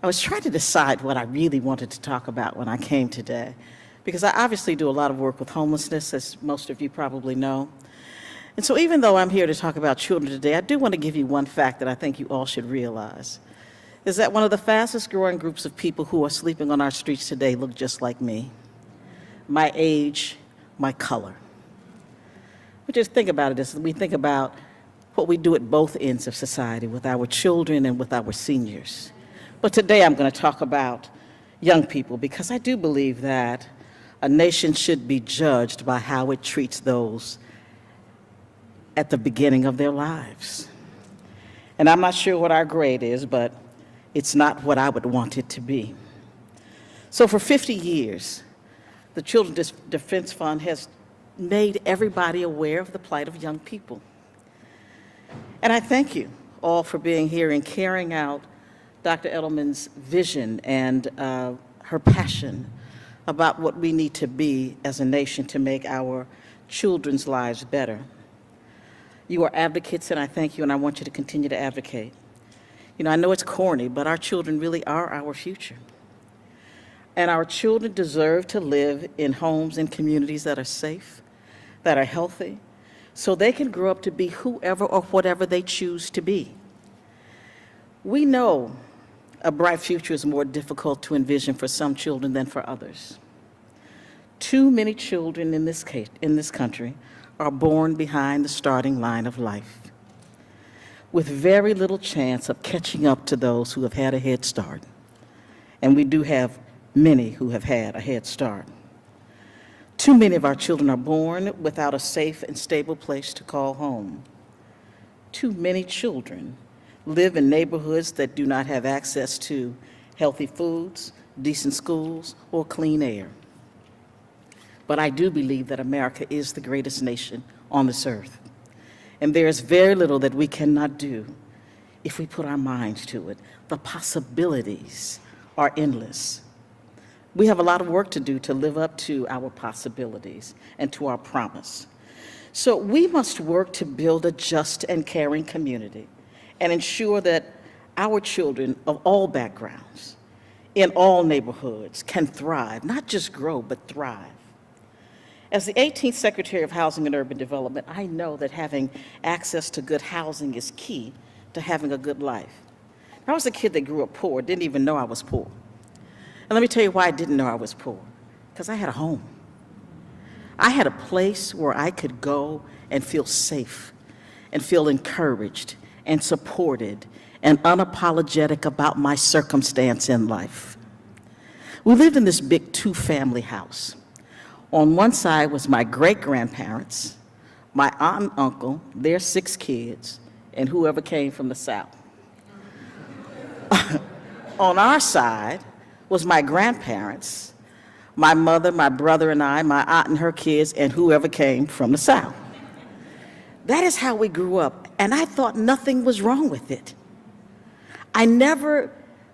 I was trying to decide what I really wanted to talk about when I came today, because I obviously do a lot of work with homelessness, as most of you probably know. And so even though I'm here to talk about children today, I do want to give you one fact that I think you all should realize, is that one of the fastest growing groups of people who are sleeping on our streets today look just like me. My age, my color. We just think about it as we think about what we do at both ends of society with our children and with our seniors. But today I'm going to talk about young people, because I do believe that a nation should be judged by how it treats those at the beginning of their lives. And I'm not sure what our grade is, but it's not what I would want it to be. So for 50 years, the Children's Defense Fund has made everybody aware of the plight of young people. And I thank you all for being here and carrying out Dr. Edelman's vision and her passion about what we need to be as a nation to make our children's lives better. You are advocates, and I thank you, and I want you to continue to advocate. You know, I know it's corny, but our children really are our future. And our children deserve to live in homes and communities that are safe, that are healthy, so they can grow up to be whoever or whatever they choose to be. We know a bright future is more difficult to envision for some children than for others. Too many children in this country are born behind the starting line of life, with very little chance of catching up to those who have had a head start. And we do have many who have had a head start. Too many of our children are born without a safe and stable place to call home. Too many children live in neighborhoods that do not have access to healthy foods, decent schools, or clean air. But I do believe that America is the greatest nation on this earth. And there is very little that we cannot do if we put our minds to it. The possibilities are endless. We have a lot of work to do to live up to our possibilities and to our promise. So we must work to build a just and caring community and ensure that our children of all backgrounds, in all neighborhoods, can thrive, not just grow, but thrive. As the 18th Secretary of Housing and Urban Development, I know that having access to good housing is key to having a good life. I was a kid that grew up poor, didn't even know I was poor. And let me tell you why I didn't know I was poor. Because I had a home. I had a place where I could go and feel safe and feel encouraged and supported and unapologetic about my circumstance in life. We lived in this big two-family house. On one side was my great-grandparents, my aunt and uncle, their 6 kids, and whoever came from the South. On our side was my grandparents, my mother, my brother and I, my aunt and her kids, and whoever came from the South. That is how we grew up, and I thought nothing was wrong with it. I never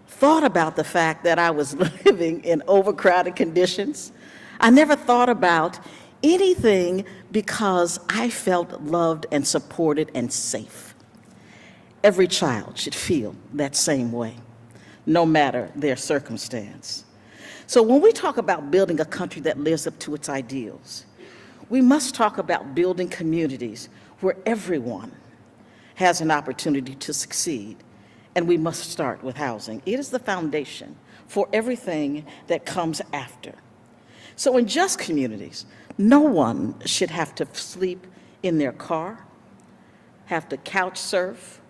thought about the fact that I was living in overcrowded conditions. I never thought about anything because I felt loved and supported and safe. Every child should feel that same way, no matter their circumstance. So when we talk about building a country that lives up to its ideals, we must talk about building communities where everyone has an opportunity to succeed, and we must start with housing. It is the foundation for everything that comes after. So in just communities, no one should have to sleep in their car, have to couch surf,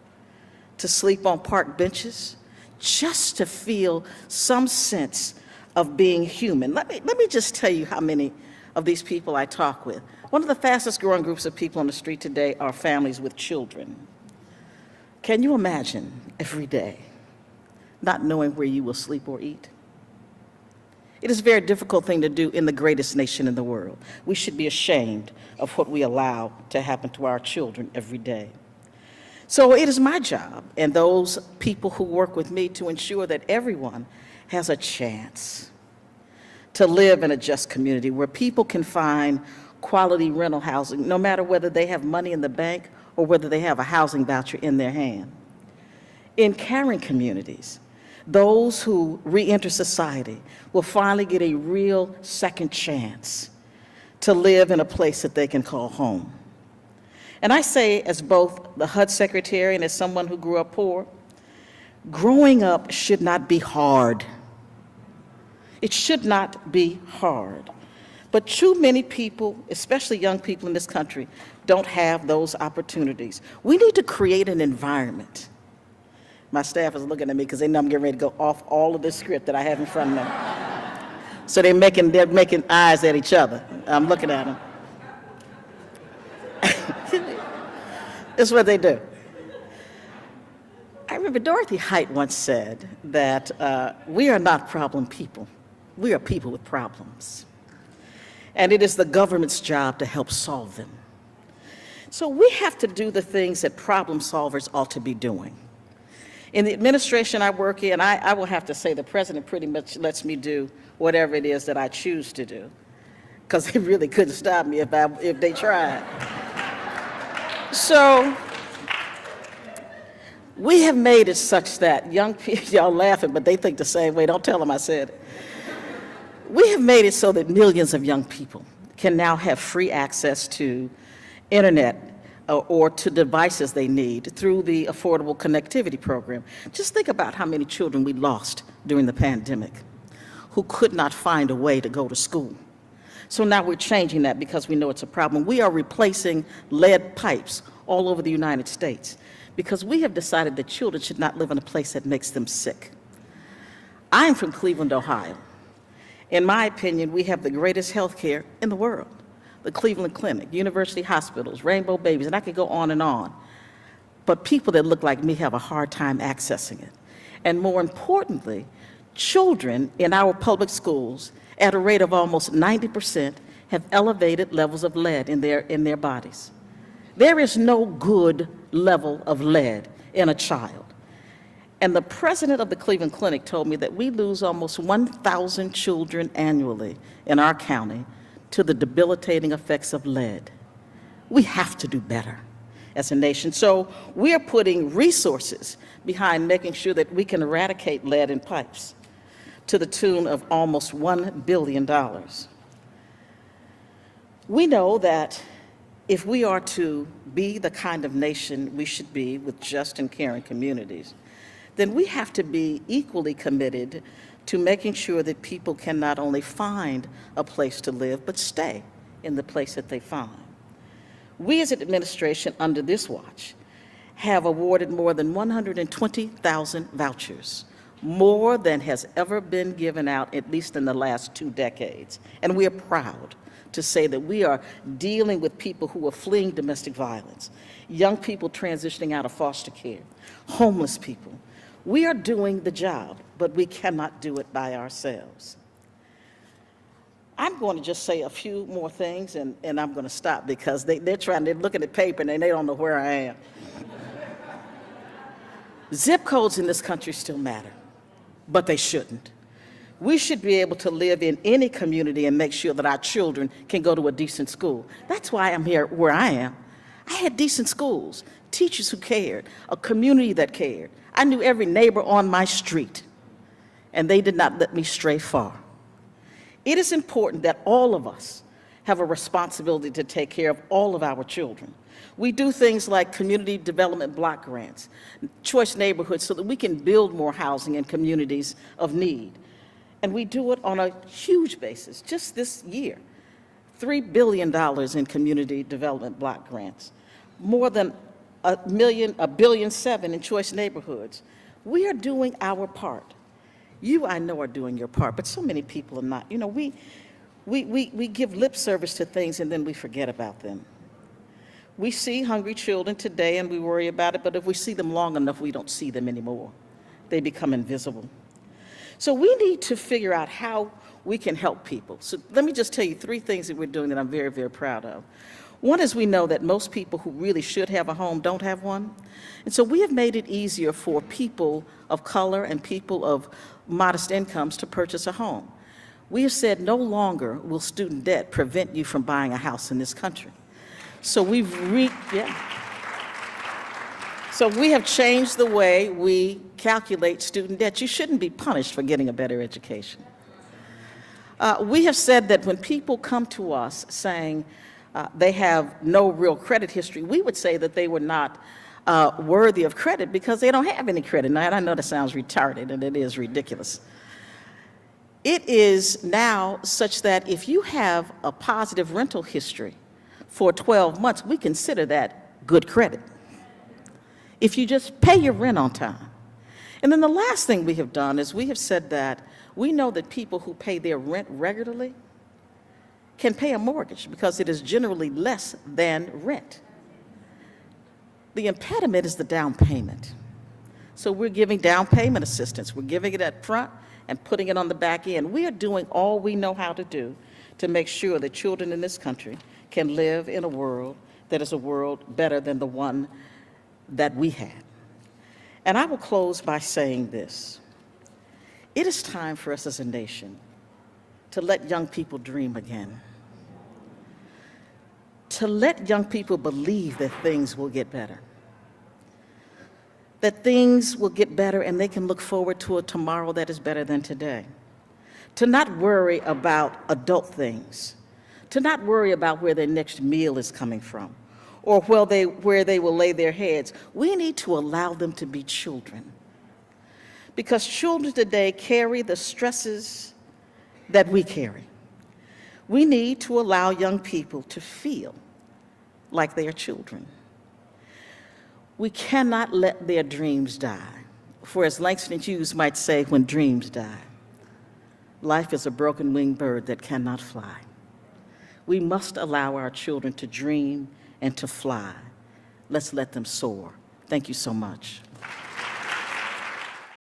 to sleep on park benches, just to feel some sense of being human. Let me just tell you how many of these people I talk with. One of the fastest growing groups of people on the street today are families with children. Can you imagine every day not knowing where you will sleep or eat? It is a very difficult thing to do in the greatest nation in the world. We should be ashamed of what we allow to happen to our children every day. So it is my job and those people who work with me to ensure that everyone has a chance to live in a just community where people can find quality rental housing, no matter whether they have money in the bank or whether they have a housing voucher in their hand. In caring communities, those who re-enter society will finally get a real second chance to live in a place that they can call home. And I say, as both the HUD secretary and as someone who grew up poor, growing up should not be hard. It should not be hard. But too many people, especially young people in this country, don't have those opportunities. We need to create an environment. My staff is looking at me because they know I'm getting ready to go off all of this script that I have in front of them. So they're making eyes at each other. I'm looking at them. It's what they do. I remember Dorothy Height once said that we are not problem people. We are people with problems. And it is the government's job to help solve them. So we have to do the things that problem solvers ought to be doing. In the administration I work in, I will have to say the president pretty much lets me do whatever it is that I choose to do, because they really couldn't stop me if they tried. So we have made it such that young people, y'all laughing, but they think the same way. Don't tell them I said it. We have made it so that millions of young people can now have free access to internet or to devices they need through the Affordable Connectivity Program. Just think about how many children we lost during the pandemic who could not find a way to go to school. So now we're changing that because we know it's a problem. We are replacing lead pipes all over the United States because we have decided that children should not live in a place that makes them sick. I'm from Cleveland, Ohio. In my opinion, we have the greatest health care in the world. The Cleveland Clinic, university hospitals, rainbow babies, and I could go on and on. But people that look like me have a hard time accessing it. And more importantly, children in our public schools at a rate of almost 90% have elevated levels of lead in their bodies. There is no good level of lead in a child. And the president of the Cleveland Clinic told me that we lose almost 1,000 children annually in our county to the debilitating effects of lead. We have to do better as a nation. So we are putting resources behind making sure that we can eradicate lead in pipes to the tune of almost $1 billion. We know that if we are to be the kind of nation we should be with just and caring communities, then we have to be equally committed to making sure that people can not only find a place to live, but stay in the place that they find. We as an administration under this watch have awarded more than 120,000 vouchers, more than has ever been given out, at least in the last 2 decades. And we are proud to say that we are dealing with people who are fleeing domestic violence, young people transitioning out of foster care, homeless people. We are doing the job, but we cannot do it by ourselves. I'm going to just say a few more things, and I'm going to stop because they're looking at paper and they don't know where I am. Zip codes in this country still matter, but they shouldn't. We should be able to live in any community and make sure that our children can go to a decent school. That's why I'm here where I am. I had decent schools, teachers who cared, a community that cared. I knew every neighbor on my street, and they did not let me stray far. It is important that all of us have a responsibility to take care of all of our children. We do things like community development block grants, choice neighborhoods, so that we can build more housing in communities of need. And we do it on a huge basis. Just this year, $3 billion in community development block grants, more than $1.7 billion in choice neighborhoods. We are doing our part. You, I know, are doing your part, but so many people are not. You know, we give lip service to things and then we forget about them. We see hungry children today and we worry about it, but if we see them long enough, we don't see them anymore. They become invisible. So we need to figure out how we can help people. So let me just tell you 3 things that we're doing that I'm very, very proud of. One is we know that most people who really should have a home don't have one. And so we have made it easier for people of color and people of modest incomes to purchase a home. We have said no longer will student debt prevent you from buying a house in this country. So So we have changed the way we calculate student debt. You shouldn't be punished for getting a better education. We have said that when people come to us saying they have no real credit history, we would say that they were not worthy of credit because they don't have any credit. Now, I know that sounds retarded, and it is ridiculous. It is now such that if you have a positive rental history for 12 months, we consider that good credit, if you just pay your rent on time. And then the last thing we have done is we have said that we know that people who pay their rent regularly can pay a mortgage because it is generally less than rent. The impediment is the down payment. So we're giving down payment assistance. We're giving it up front and putting it on the back end. We are doing all we know how to do to make sure that children in this country can live in a world that is a world better than the one that we had. And I will close by saying this. It is time for us as a nation to let young people dream again, to let young people believe that things will get better, that things will get better and they can look forward to a tomorrow that is better than today, to not worry about adult things, to not worry about where their next meal is coming from, or where they will lay their heads. We need to allow them to be children, because children today carry the stresses that we carry. We need to allow young people to feel like they are children. We cannot let their dreams die. For as Langston Hughes might say, when dreams die, life is a broken-winged bird that cannot fly. We must allow our children to dream and to fly. Let's let them soar. Thank you so much.